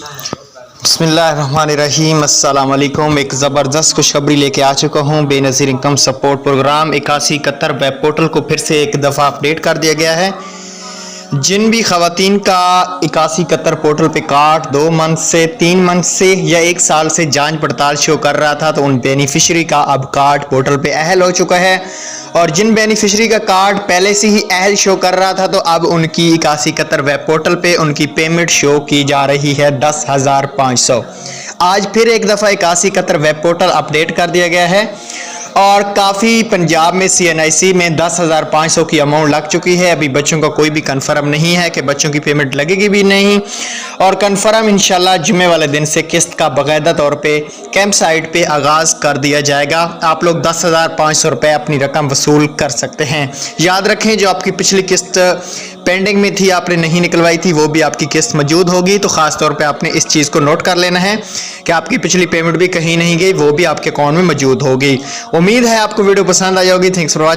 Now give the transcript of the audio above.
बिस्मिल्लाहिर्रहमानिर्रहीम अस्सलाम वालेकुम। एक ज़बरदस्त खुशखबरी लेके आ चुका हूँ। Benazir income support programme 8171 web portal को फिर से एक दफ़ा अपडेट कर दिया गया है। जिन भी ख़वातीन का 8171 पोर्टल पे कार्ड 2 मंथ से 3 मंथ से या 1 साल से जांच पड़ताल शो कर रहा था, तो उन बेनिफिशरी का अब कार्ड पोर्टल पे अहल हो चुका है। और जिन बेनिफिशरी का कार्ड पहले से ही अहल शो कर रहा था, तो अब उनकी 8171 वेब पोर्टल पे उनकी पेमेंट शो की जा रही है 10,500। आज फिर एक दफ़ा 8171 वेब पोर्टल अपडेट कर दिया गया है और काफ़ी पंजाब में CNIC में 10,500 की अमाउंट लग चुकी है। अभी बच्चों का कोई भी कन्फर्म नहीं है कि बच्चों की पेमेंट लगेगी भी नहीं, और कन्फर्म इंशाल्लाह जुम्मे वाले दिन से किस्त का बाकायदा तौर पे कैंप साइट पे आगाज़ कर दिया जाएगा। आप लोग 10,500 रुपये अपनी रकम वसूल कर सकते हैं। याद रखें, जो आपकी पिछली किस्त पेंडिंग में थी, आपने नहीं निकलवाई थी, वो भी आपकी किस्त मौजूद होगी। तो ख़ास तौर पे आपने इस चीज़ को नोट कर लेना है कि आपकी पिछली पेमेंट भी कहीं नहीं गई, वो भी आपके अकाउंट में मौजूद होगी। उम्मीद है आपको वीडियो पसंद आई होगी। Thanks for watching.